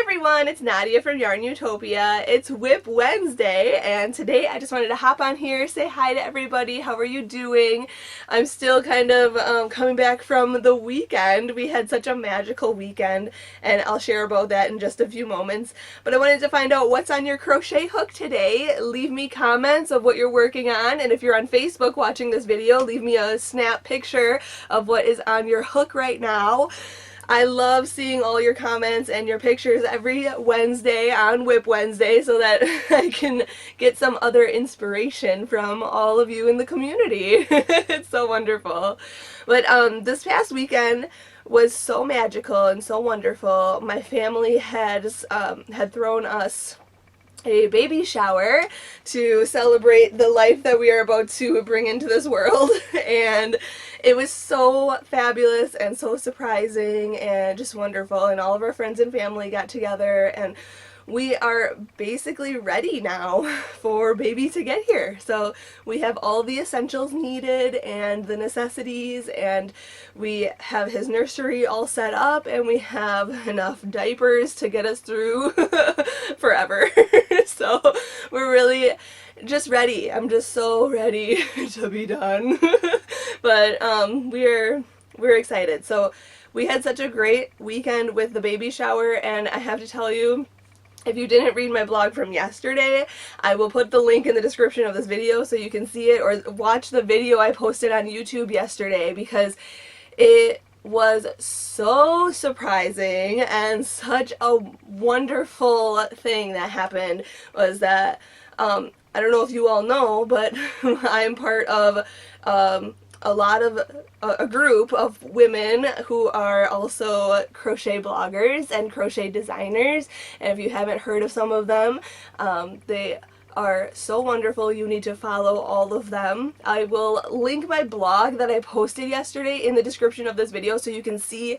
everyone, it's Nadia from YARNutopia. It's WIP Wednesday, and today I just wanted to hop on here, say hi to everybody. How are you doing? I'm still kind of coming back from the weekend. We had such a magical weekend, and I'll share about that in just a few moments. But I wanted to find out what's on your crochet hook today. Leave me comments of what you're working on, and if you're on Facebook watching this video, leave me a snap picture of what is on your hook right now. I love seeing all your comments and your pictures every Wednesday on WIP Wednesday so that I can get some other inspiration from all of you in the community. It's so wonderful. But this past weekend was so magical and so wonderful. My family had thrown us a baby shower to celebrate the life that we are about to bring into this world, and it was so fabulous and so surprising and just wonderful, and all of our friends and family got together, and we are basically ready now for baby to get here. So we have all the essentials needed and the necessities, and we have his nursery all set up, and we have enough diapers to get us through forever. So we're really just ready. I'm just so ready to be done. But we're excited. So we had such a great weekend with the baby shower, and I have to tell you, if you didn't read my blog from yesterday, I will put the link in the description of this video so you can see it, or watch the video I posted on YouTube yesterday, because it was so surprising and such a wonderful thing that happened. Was that I don't know if you all know, but I'm part of a group of women who are also crochet bloggers and crochet designers, and if you haven't heard of some of them, they are so wonderful. You need to follow all of them. I will link my blog that I posted yesterday in the description of this video so you can see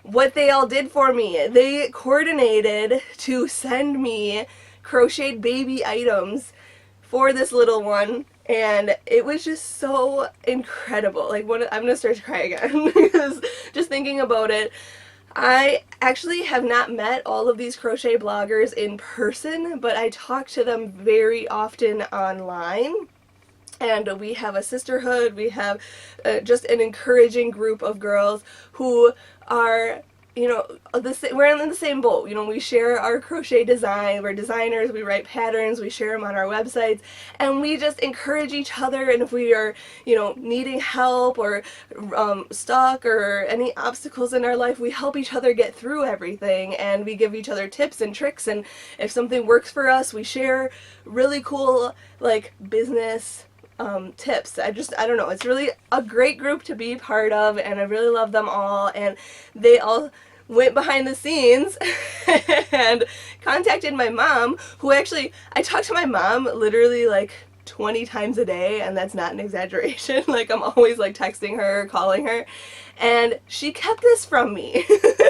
what they all did for me. They coordinated to send me crocheted baby items for this little one, and it was just so incredible. Like, I'm gonna start to cry again because just thinking about it. I actually have not met all of these crochet bloggers in person, but I talk to them very often online. And we have a sisterhood. We have just an encouraging group of girls who are, you know, we're in the same boat. You know, we share our crochet design. We're designers. We write patterns. We share them on our websites, and we just encourage each other. And if we are, you know, needing help or stuck or any obstacles in our life, we help each other get through everything, and we give each other tips and tricks. And if something works for us, we share really cool, like, business tips. I don't know, it's really a great group to be part of, and I really love them all. And they all went behind the scenes and contacted my mom, who actually, I talk to my mom literally like 20 times a day, and that's not an exaggeration. Like, I'm always like texting her, calling her, and she kept this from me.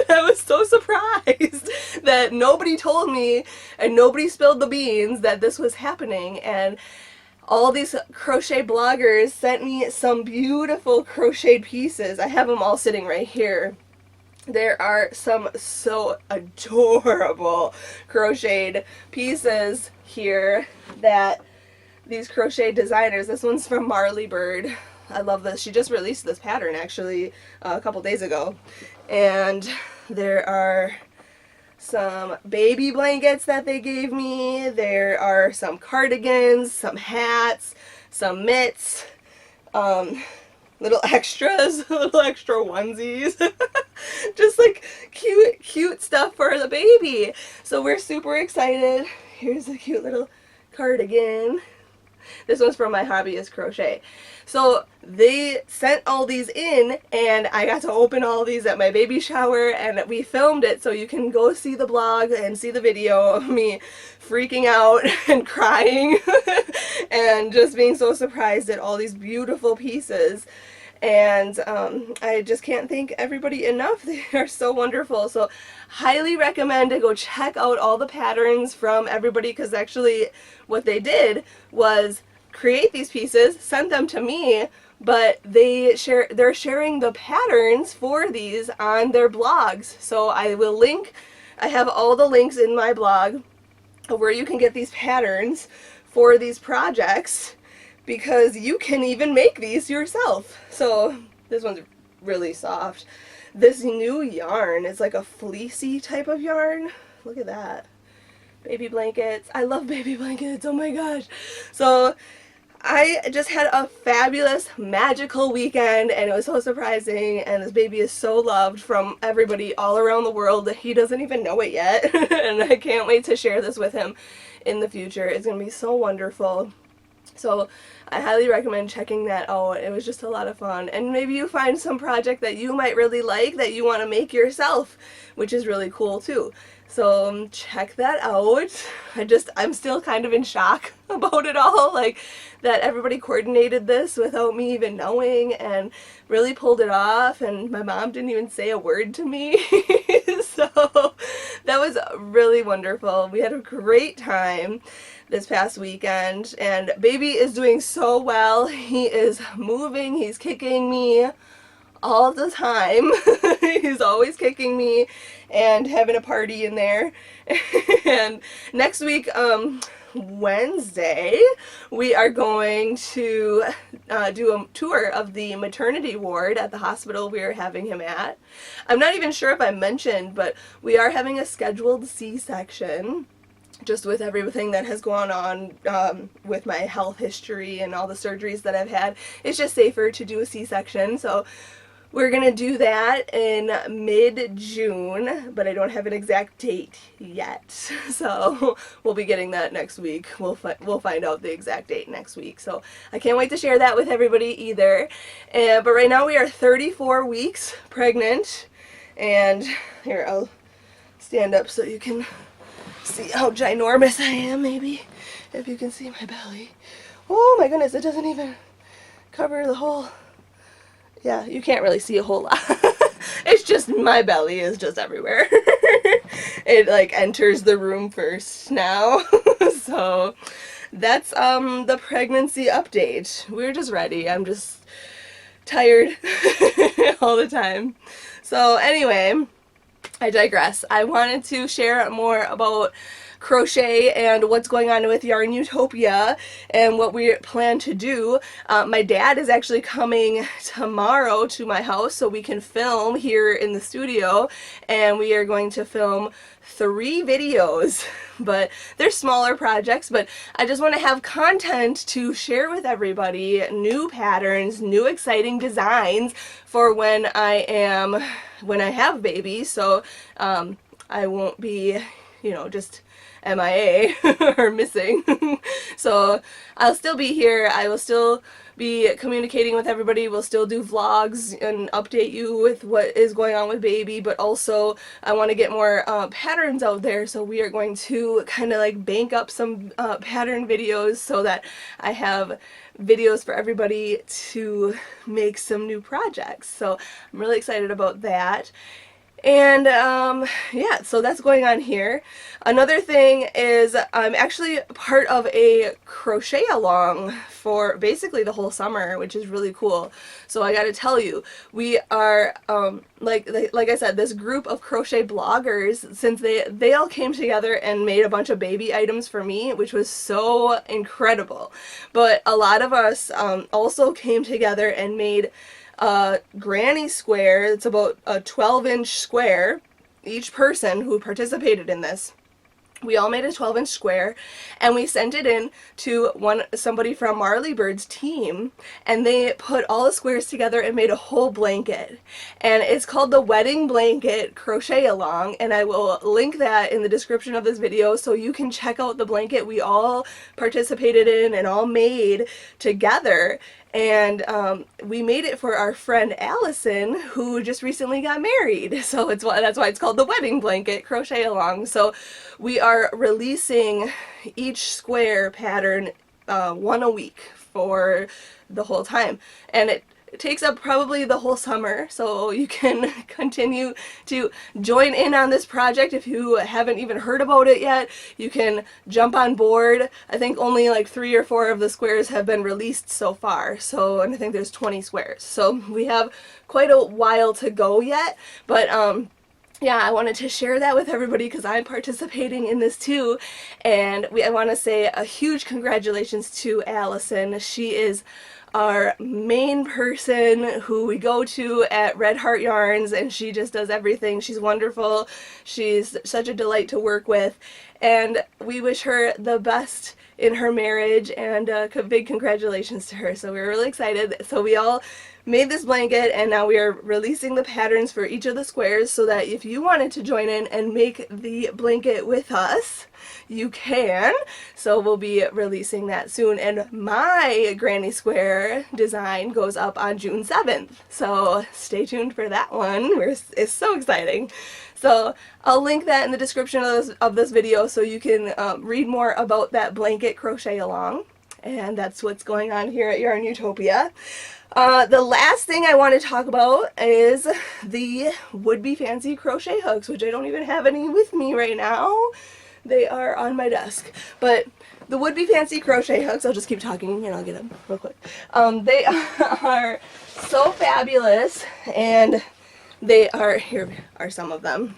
I was so surprised that nobody told me and nobody spilled the beans that this was happening. And all these crochet bloggers sent me some beautiful crocheted pieces. I have them all sitting right here. There are some so adorable crocheted pieces here that these crochet designers, this one's from Marley Bird. I love this. She just released this pattern actually a couple days ago. And there are some baby blankets that they gave me. There are some cardigans, some hats, some mitts, little extras, little extra onesies. Just like cute stuff for the baby. So we're super excited. Here's a cute little cardigan. This one's from My Hobbyist Crochet. So they sent all these in, and I got to open all these at my baby shower, and we filmed it, so you can go see the blog and see the video of me freaking out and crying and just being so surprised at all these beautiful pieces. And I just can't thank everybody enough. They are so wonderful. So highly recommend to go check out all the patterns from everybody, because actually what they did was create these pieces, send them to me, but they're sharing the patterns for these on their blogs. So I will link I have all the links in my blog of where you can get these patterns for these projects, because you can even make these yourself. So this one's really soft. This new yarn is like a fleecy type of yarn. Look at that. Baby blankets. I love baby blankets. Oh my gosh. So I just had a fabulous, magical weekend, and it was so surprising, and this baby is so loved from everybody all around the world that he doesn't even know it yet. And I can't wait to share this with him in the future. It's going to be so wonderful. So I highly recommend checking that out. It was just a lot of fun. And maybe you find some project that you might really like that you want to make yourself, which is really cool too. So check that out. I'm still kind of in shock about it all, like that everybody coordinated this without me even knowing and really pulled it off, and my mom didn't even say a word to me. So that was really wonderful. We had a great time this past weekend, and baby is doing so well. He is moving, he's kicking me all the time. He's always kicking me and having a party in there. And next week, Wednesday, we are going to do a tour of the maternity ward at the hospital we are having him at. I'm not even sure if I mentioned, but we are having a scheduled C-section. Just with everything that has gone on with my health history and all the surgeries that I've had, it's just safer to do a C-section. So we're going to do that in mid-June, but I don't have an exact date yet. So we'll be getting that next week. We'll find out the exact date next week. So I can't wait to share that with everybody either. But right now we are 34 weeks pregnant. And here, I'll stand up so you can see how ginormous I am, maybe, if you can see my belly. Oh my goodness, it doesn't even cover the whole, yeah, you can't really see a whole lot. It's just, my belly is just everywhere. It like enters the room first now. So that's the pregnancy update. We're just ready. I'm just tired all the time. So anyway, I digress. I wanted to share more about crochet and what's going on with YARNutopia and what we plan to do. My dad is actually coming tomorrow to my house so we can film here in the studio, and we are going to film 3 videos. But they're smaller projects, but I just want to have content to share with everybody, new patterns, new exciting designs for when I have babies, so I won't be, you know, just MIA or missing. So I'll still be here. I will still be communicating with everybody. We'll still do vlogs and update you with what is going on with baby, but also I want to get more patterns out there, so we are going to kind of like bank up some pattern videos so that I have videos for everybody to make some new projects. So I'm really excited about that. And yeah, so that's going on here. Another thing is I'm actually part of a crochet along for basically the whole summer, which is really cool. So I gotta tell you, we are like I said, this group of crochet bloggers, since they all came together and made a bunch of baby items for me, which was so incredible. But a lot of us also came together and made a granny square. It's about a 12-inch square. Each person who participated in this, we all made a 12-inch square, and we sent it in to somebody from Marley Bird's team, and they put all the squares together and made a whole blanket. And it's called the Wedding Blanket Crochet Along, and I will link that in the description of this video so you can check out the blanket we all participated in and all made together. And we made it for our friend Allison, who just recently got married. So that's why it's called the Wedding Blanket Crochet Along. So we are releasing each square pattern 1 a week for the whole time. And it takes up probably the whole summer, so you can continue to join in on this project. If you haven't even heard about it yet, you can jump on board. I think only like 3 or 4 of the squares have been released so far, and I think there's 20 squares, so we have quite a while to go yet. But yeah, I wanted to share that with everybody because I'm participating in this too. And I want to say a huge congratulations to Allison. She is our main person who we go to at Red Heart Yarns, and she just does everything. She's wonderful. She's such a delight to work with, and we wish her the best in her marriage, and big congratulations to her. So we're really excited. So we all made this blanket, and now we are releasing the patterns for each of the squares so that if you wanted to join in and make the blanket with us, you can. So we'll be releasing that soon, and my granny square design goes up on June 7th, so stay tuned for that one. It's so exciting. So I'll link that in the description of this video so you can read more about that blanket crochet along, and that's what's going on here at YARNutopia. The last thing I want to talk about is the would-be fancy crochet hooks, which I don't even have any with me right now. They are on my desk. But the would-be fancy crochet hooks, I'll just keep talking and I'll get them real quick. They are so fabulous, and here are some of them.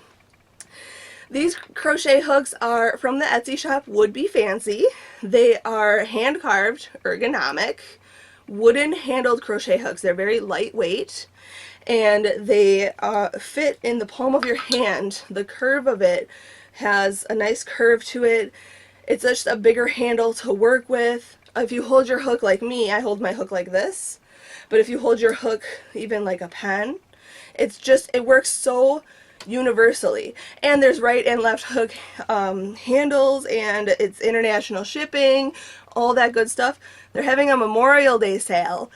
These crochet hooks are from the Etsy shop Would Be Fancy. They are hand-carved, ergonomic, wooden handled crochet hooks. They're very lightweight, and they fit in the palm of your hand. The curve of it has a nice curve to it. It's just a bigger handle to work with. If you hold your hook like me, I hold my hook like this, but if you hold your hook even like a pen, it works so universally. And there's right and left hook handles, and it's international shipping, all that good stuff. They're having a Memorial Day sale,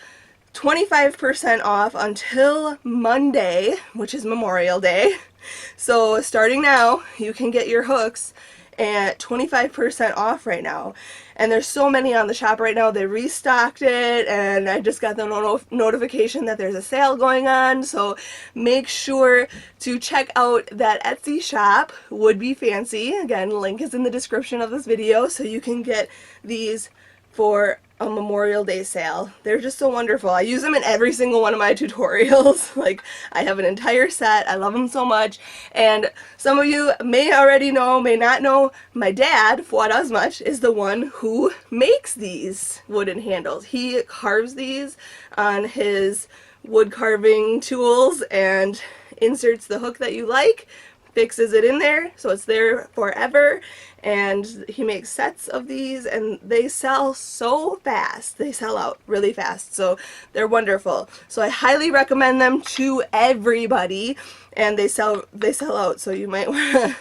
25% off until Monday, which is Memorial Day. So starting now, you can get your hooks at 25% off right now. And there's so many on the shop right now. They restocked it, and I just got the notification that there's a sale going on. So make sure to check out that Etsy shop, Would Be Fancy. Again, link is in the description of this video, so you can get these for a Memorial Day sale. They're just so wonderful. I use them in every single one of my tutorials. Like, I have an entire set. I love them so much. And some of you may already know, may not know, my dad, Fuad Azmat, is the one who makes these wooden handles. He carves these on his wood carving tools and inserts the hook that you like, fixes it in there so it's there forever, and he makes sets of these, and they sell so fast. They sell out really fast, so they're wonderful. So I highly recommend them to everybody, and they sell out, so you might want to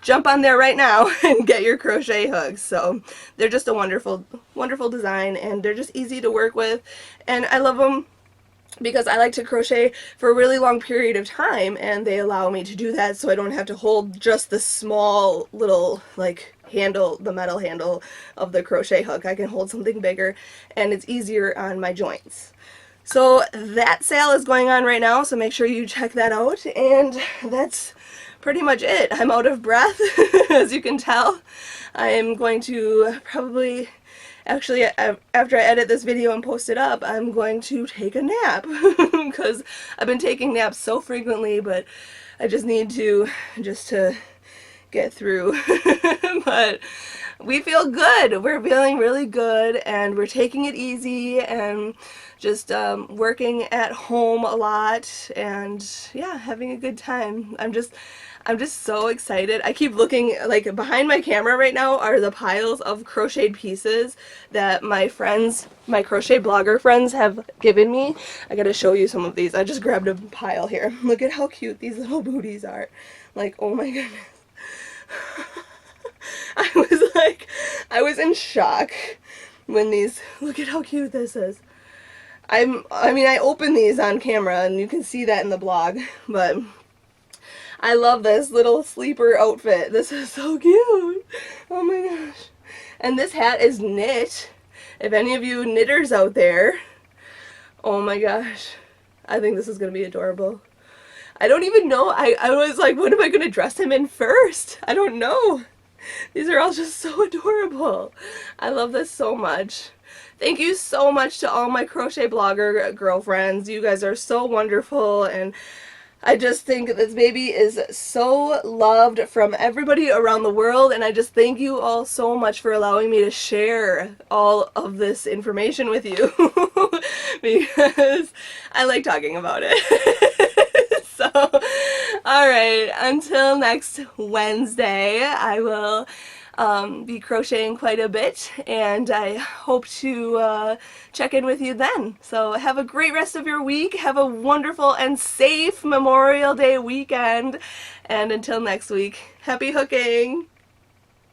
jump on there right now and get your crochet hooks. So they're just a wonderful design, and they're just easy to work with, and I love them because I like to crochet for a really long period of time, and they allow me to do that so I don't have to hold just the small little handle, the metal handle of the crochet hook. I can hold something bigger, and it's easier on my joints. So that sale is going on right now, so make sure you check that out, and that's pretty much it. I'm out of breath, as you can tell. I am going to probably, actually, after I edit this video and post it up, I'm going to take a nap because I've been taking naps so frequently, but I just need to get through. But we feel good. We're feeling really good, and we're taking it easy and just working at home a lot, and yeah, having a good time. I'm just so excited. I keep looking, like, behind my camera right now are the piles of crocheted pieces that my friends, my crochet blogger friends, have given me. I gotta show you some of these. I just grabbed a pile here. Look at how cute these little booties are. Like, oh my goodness. I was in shock when these, look at how cute this is. I mean, I opened these on camera, and you can see that in the blog, but I love this little sleeper outfit. This is so cute. Oh my gosh. And this hat is knit. If any of you knitters out there, oh my gosh. I think this is going to be adorable. I don't even know. I was like, what am I going to dress him in first? I don't know. These are all just so adorable. I love this so much. Thank you so much to all my crochet blogger girlfriends. You guys are so wonderful, and I just think this baby is so loved from everybody around the world, and I just thank you all so much for allowing me to share all of this information with you because I like talking about it. So, alright, until next Wednesday, I will be crocheting quite a bit, and I hope to check in with you then. So have a great rest of your week, have a wonderful and safe Memorial Day weekend, and until next week, happy hooking!